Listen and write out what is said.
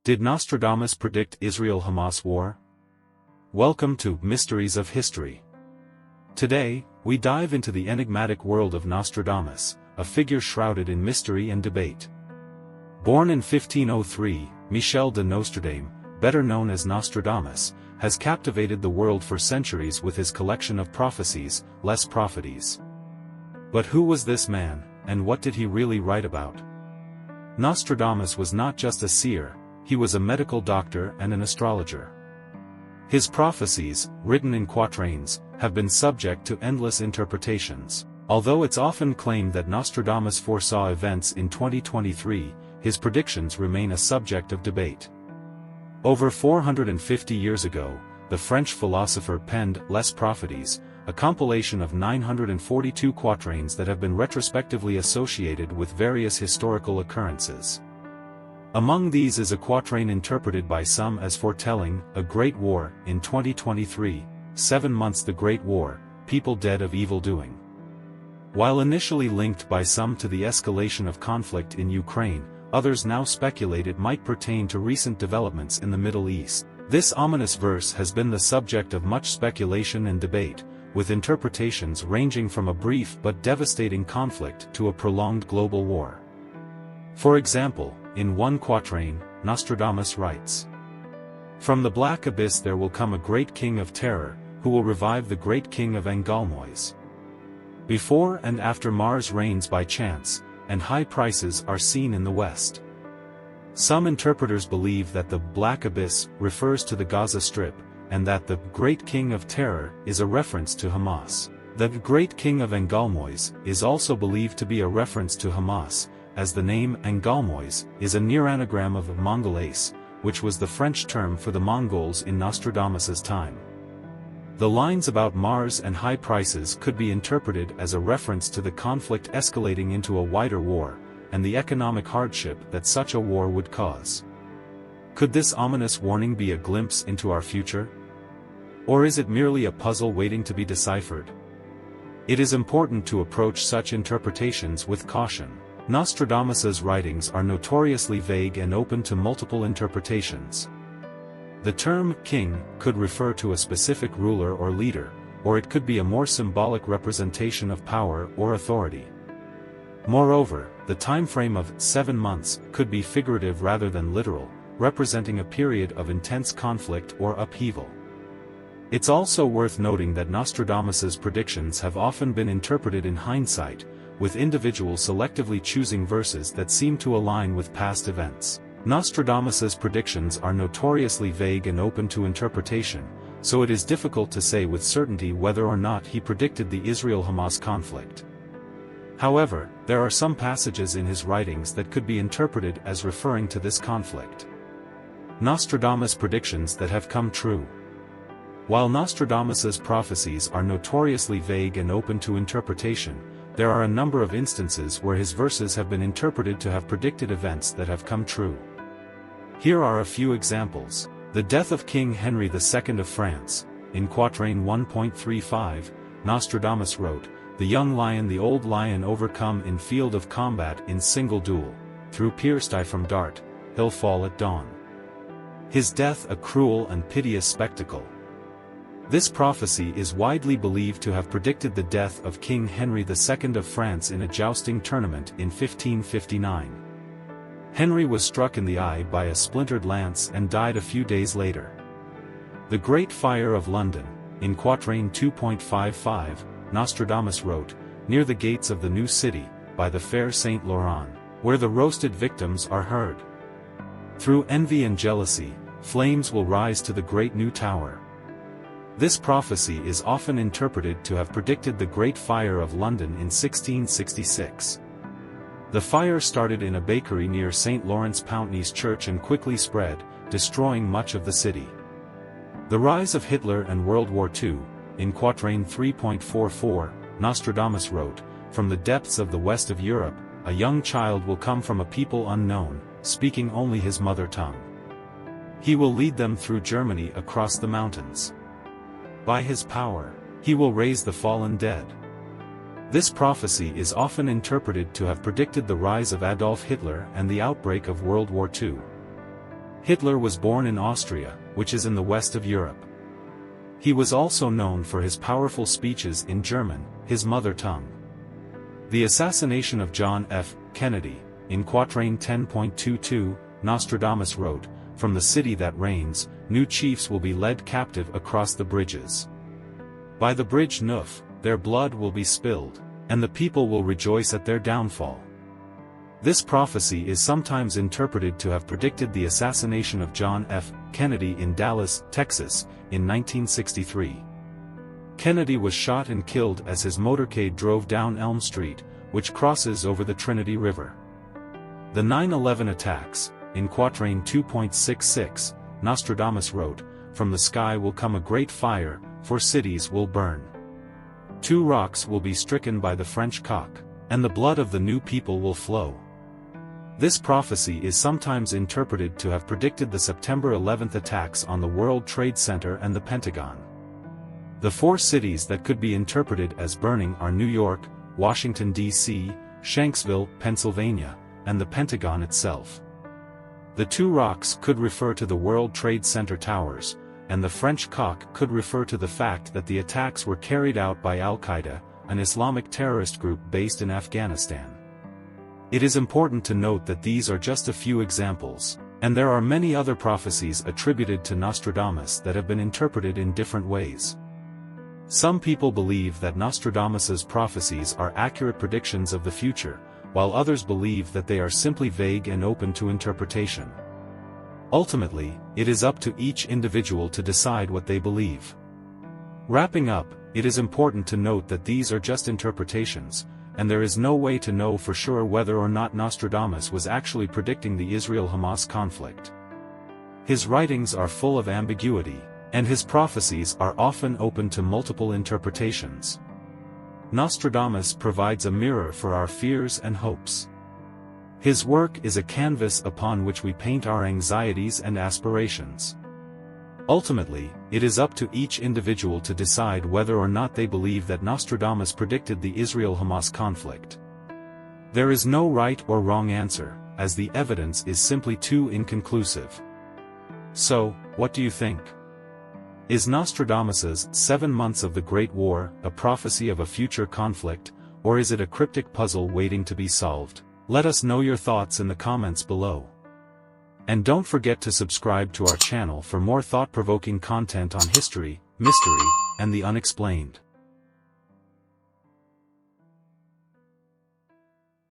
Did Nostradamus predict Israel-Hamas war? Welcome to Mysteries of History. Today, we dive into the enigmatic world of Nostradamus, a figure shrouded in mystery and debate. Born in 1503, Michel de Nostradamus, better known as Nostradamus, has captivated the world for centuries with his collection of prophecies, les prophéties. But who was this man, and what did he really write about? Nostradamus was not just a seer, he was a medical doctor and an astrologer. His prophecies, written in quatrains, have been subject to endless interpretations. Although it's often claimed that Nostradamus foresaw events in 2023, his predictions remain a subject of debate. Over 450 years ago, the French philosopher penned Les Prophéties, a compilation of 942 quatrains that have been retrospectively associated with various historical occurrences. Among these is a quatrain interpreted by some as foretelling a great war in 2023, 7 months the Great War, people dead of evil doing. While initially linked by some to the escalation of conflict in Ukraine, others now speculate it might pertain to recent developments in the Middle East. This ominous verse has been the subject of much speculation and debate, with interpretations ranging from a brief but devastating conflict to a prolonged global war. For example, in one quatrain, Nostradamus writes, "From the black abyss there will come a great king of terror, who will revive the great king of Engalmois. Before and after Mars reigns by chance, and high prices are seen in the west." Some interpreters believe that the black abyss refers to the Gaza Strip, and that the great king of terror is a reference to Hamas. The great king of Engalmois is also believed to be a reference to Hamas, as the name Engalmois is a near anagram of Mongolese, which was the French term for the Mongols in Nostradamus's time. The lines about Mars and high prices could be interpreted as a reference to the conflict escalating into a wider war, and the economic hardship that such a war would cause. Could this ominous warning be a glimpse into our future? Or is it merely a puzzle waiting to be deciphered? It is important to approach such interpretations with caution. Nostradamus's writings are notoriously vague and open to multiple interpretations. The term king could refer to a specific ruler or leader, or it could be a more symbolic representation of power or authority. Moreover, the time frame of 7 months could be figurative rather than literal, representing a period of intense conflict or upheaval. It's also worth noting that Nostradamus's predictions have often been interpreted in hindsight, with individuals selectively choosing verses that seem to align with past events. Nostradamus's predictions are notoriously vague and open to interpretation, so it is difficult to say with certainty whether or not he predicted the Israel-Hamas conflict. However, there are some passages in his writings that could be interpreted as referring to this conflict. Nostradamus predictions that have come true. While Nostradamus's prophecies are notoriously vague and open to interpretation, there are a number of instances where his verses have been interpreted to have predicted events that have come true. Here are a few examples. The death of King Henry II of France. In quatrain 1.35, Nostradamus wrote, "The young lion the old lion overcome in field of combat in single duel, through pierced eye from dart, he'll fall at dawn. His death a cruel and piteous spectacle." This prophecy is widely believed to have predicted the death of King Henry II of France in a jousting tournament in 1559. Henry was struck in the eye by a splintered lance and died a few days later. The Great Fire of London. In quatrain 2.55, Nostradamus wrote, "Near the gates of the new city, by the fair Saint Laurent, where the roasted victims are heard. Through envy and jealousy, flames will rise to the great new tower." This prophecy is often interpreted to have predicted the Great Fire of London in 1666. The fire started in a bakery near St. Lawrence Pountney's church and quickly spread, destroying much of the city. The rise of Hitler and World War II. In quatrain 3.44, Nostradamus wrote, "From the depths of the west of Europe, a young child will come from a people unknown, speaking only his mother tongue. He will lead them through Germany across the mountains. By his power, he will raise the fallen dead." This prophecy is often interpreted to have predicted the rise of Adolf Hitler and the outbreak of World War II. Hitler was born in Austria, which is in the west of Europe. He was also known for his powerful speeches in German, his mother tongue. The assassination of John F. Kennedy, in Quatrain 10.22, Nostradamus wrote, "From the city that reigns, new chiefs will be led captive across the bridges. By the bridge Nuf, their blood will be spilled, and the people will rejoice at their downfall." This prophecy is sometimes interpreted to have predicted the assassination of John F. Kennedy in Dallas, Texas, in 1963. Kennedy was shot and killed as his motorcade drove down Elm Street, which crosses over the Trinity River. The 9/11 attacks, in Quatrain 2.66, Nostradamus wrote, "From the sky will come a great fire, for cities will burn. 2 rocks will be stricken by the French cock, and the blood of the new people will flow." This prophecy is sometimes interpreted to have predicted the September 11th attacks on the World Trade Center and the Pentagon. The 4 cities that could be interpreted as burning are New York, Washington, D.C., Shanksville, Pennsylvania, and the Pentagon itself. The 2 rocks could refer to the World Trade Center towers, and the French cock could refer to the fact that the attacks were carried out by Al-Qaeda, an Islamic terrorist group based in Afghanistan. It is important to note that these are just a few examples, and there are many other prophecies attributed to Nostradamus that have been interpreted in different ways. Some people believe that Nostradamus's prophecies are accurate predictions of the future, while others believe that they are simply vague and open to interpretation. Ultimately, it is up to each individual to decide what they believe. Wrapping up, it is important to note that these are just interpretations, and there is no way to know for sure whether or not Nostradamus was actually predicting the Israel-Hamas conflict. His writings are full of ambiguity, and his prophecies are often open to multiple interpretations. Nostradamus provides a mirror for our fears and hopes. His work is a canvas upon which we paint our anxieties and aspirations. Ultimately, it is up to each individual to decide whether or not they believe that Nostradamus predicted the Israel-Hamas conflict. There is no right or wrong answer, as the evidence is simply too inconclusive. So, what do you think? Is Nostradamus's 7 months of the Great War a prophecy of a future conflict, or is it a cryptic puzzle waiting to be solved? Let us know your thoughts in the comments below. And don't forget to subscribe to our channel for more thought-provoking content on history, mystery, and the unexplained.